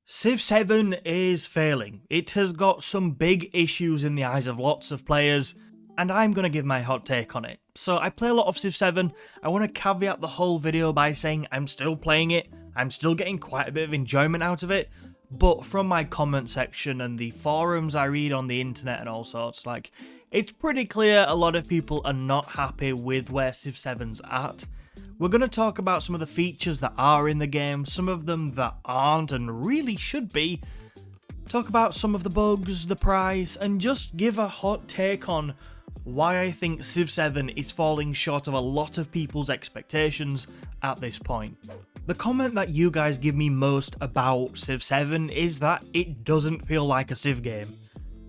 Civ 7 is failing. It has got some big issues in the eyes of lots of players, and I'm going to give my hot take on it. So I play a lot of Civ 7, I want to caveat the whole video by saying I'm still playing it, I'm still getting quite a bit of enjoyment out of it, but from my comment section and the forums I read on the internet and all sorts, it's pretty clear a lot of people are not happy with where Civ 7's at. We're going to talk about some of the features that are in the game, some of them that aren't and really should be, talk about some of the bugs, the price, and just give a hot take on why I think Civ 7 is falling short of a lot of people's expectations at this point. The comment that you guys give me most about Civ 7 is that it doesn't feel like a Civ game,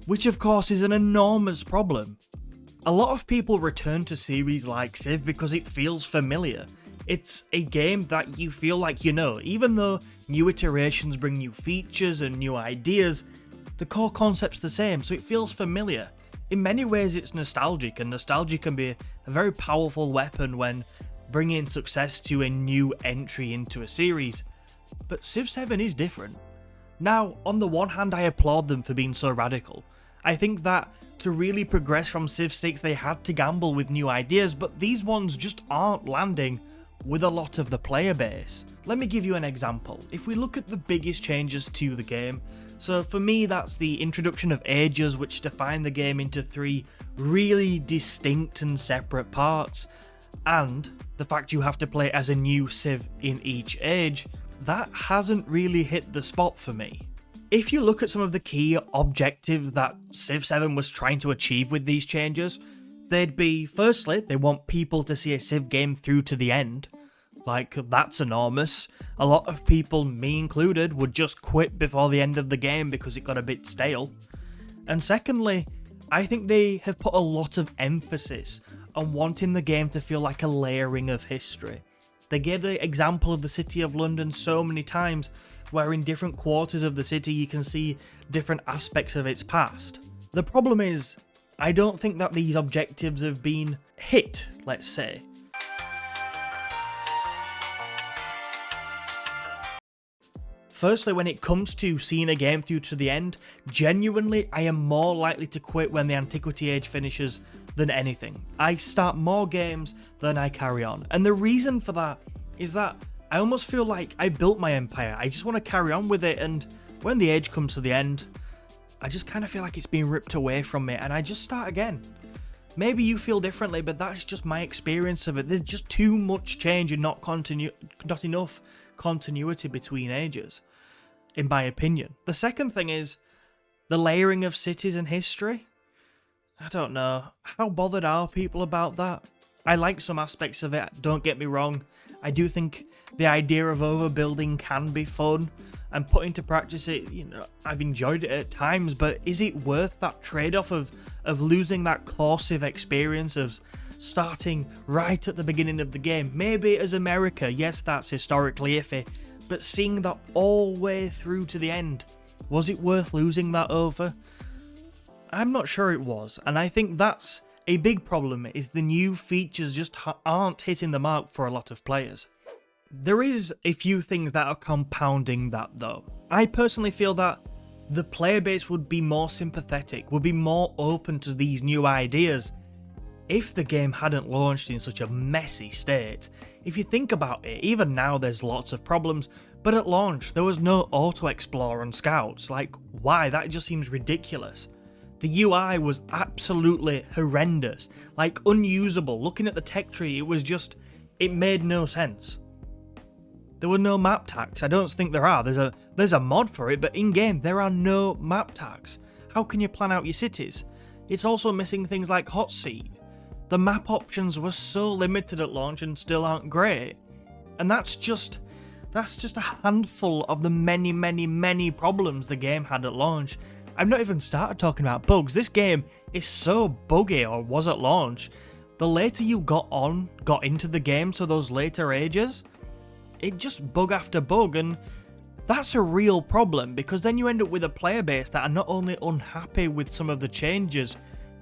which of course is an enormous problem. A lot of people return to series like Civ because it feels familiar. It's a game that you feel like you know, even though new iterations bring new features and new ideas, the core concept's the same, so it feels familiar. In many ways it's nostalgic, and nostalgia can be a very powerful weapon when bringing success to a new entry into a series. But Civ 7 is different. Now, on the one hand I applaud them for being so radical. I think that to really progress from Civ 6 they had to gamble with new ideas, but these ones just aren't landing with a lot of the player base. Let me give you an example. If we look at the biggest changes to the game, so for me that's the introduction of ages, which define the game into three really distinct and separate parts, and the fact you have to play as a new Civ in each age, that hasn't really hit the spot for me. If you look at some of the key objectives that Civ 7 was trying to achieve with these changes, they'd be, firstly, they want people to see a Civ game through to the end. That's enormous. A lot of people, me included, would just quit before the end of the game because it got a bit stale. And secondly, I think they have put a lot of emphasis on wanting the game to feel like a layering of history. They gave the example of the City of London so many times, where in different quarters of the city you can see different aspects of its past. The problem is, I don't think that these objectives have been hit, let's say. Firstly, when it comes to seeing a game through to the end, genuinely I am more likely to quit when the Antiquity Age finishes than anything. I start more games than I carry on, and the reason for that is that I almost feel like I built my empire, I just want to carry on with it, and when the age comes to the end, I just kind of feel like it's being ripped away from me and I just start again. Maybe you feel differently, but that's just my experience of it. There's just too much change and not enough continuity between ages, in my opinion. The second thing is the layering of cities and history. I don't know, how bothered are people about that? I like some aspects of it, don't get me wrong. I do think the idea of overbuilding can be fun, and put into practice it, I've enjoyed it at times, but is it worth that trade-off of losing that core Civ experience of starting right at the beginning of the game? Maybe as America, yes, that's historically iffy, but seeing that all the way through to the end, was it worth losing that over? I'm not sure it was, and I think that's a big problem, is the new features just aren't hitting the mark for a lot of players. There is a few things that are compounding that though. I personally feel that the player base would be more sympathetic, would be more open to these new ideas if the game hadn't launched in such a messy state. If you think about it, even now there's lots of problems, but at launch there was no auto-explore on scouts. Why? That just seems ridiculous. The UI was absolutely horrendous, unusable. Looking at the tech tree, it made no sense. There were no map tags. I don't think there are. There's a mod for it, but in-game there are no map tags. How can you plan out your cities? It's also missing things like hot seat. The map options were so limited at launch and still aren't great. And that's just a handful of the many problems the game had at launch. I've not even started talking about bugs. This game is so buggy, or was at launch. The later you got into the game, so those later ages, it just bug after bug, and that's a real problem, because then you end up with a player base that are not only unhappy with some of the changes,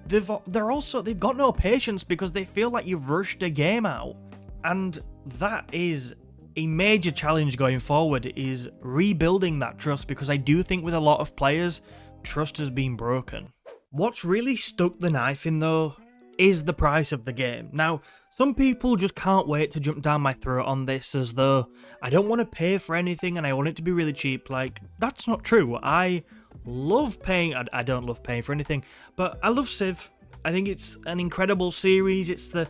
they've got no patience because they feel like you've rushed a game out, and that is a major challenge going forward is rebuilding that trust, because I do think with a lot of players, trust has been broken. What's really stuck the knife in though is the price of the game. Now, some people just can't wait to jump down my throat on this as though I don't want to pay for anything and I want it to be really cheap. Like, that's not true. I love paying, I don't love paying for anything, but I love Civ. I think it's an incredible series. It's the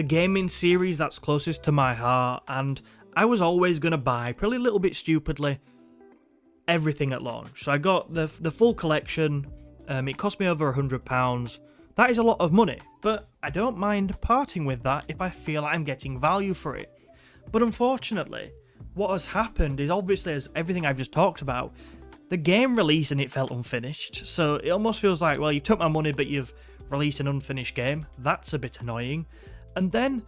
gaming series that's closest to my heart, and I was always going to buy, probably a little bit stupidly, everything at launch. So I got the full collection. It cost me over £100. That is a lot of money, but I don't mind parting with that if I feel I'm getting value for it. But unfortunately, what has happened is, obviously, as everything I've just talked about, the game released and it felt unfinished. So it almost feels like, well, you took my money, but you've released an unfinished game. That's a bit annoying. And then,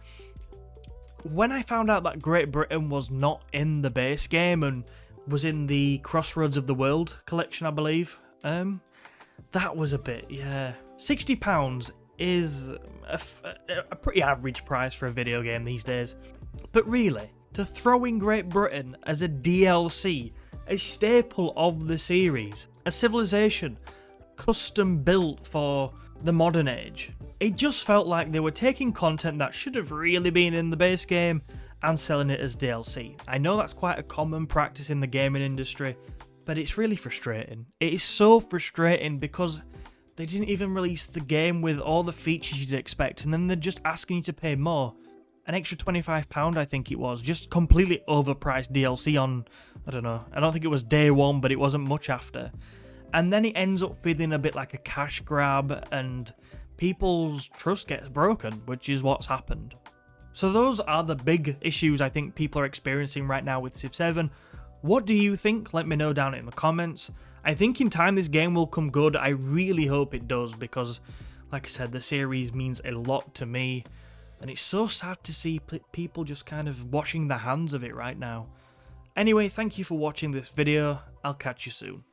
when I found out that Great Britain was not in the base game and was in the Crossroads of the World collection, I believe, that was a bit, yeah. £60 is a pretty average price for a video game these days. But really, to throw in Great Britain as a DLC, a staple of the series, a civilization custom built for the modern age, it just felt like they were taking content that should have really been in the base game and selling it as DLC. I know that's quite a common practice in the gaming industry, but it's really frustrating. It is so frustrating because they didn't even release the game with all the features you'd expect, and then they're just asking you to pay more. An extra £25, I think it was, just completely overpriced DLC on, I don't know, I don't think it was day one, but it wasn't much after. And then it ends up feeling a bit like a cash grab, and people's trust gets broken, which is what's happened. So those are the big issues I think people are experiencing right now with Civ 7. What do you think? Let me know down in the comments. I think in time this game will come good. I really hope it does, because, like I said, the series means a lot to me. And it's so sad to see people just kind of washing their hands of it right now. Anyway, thank you for watching this video. I'll catch you soon.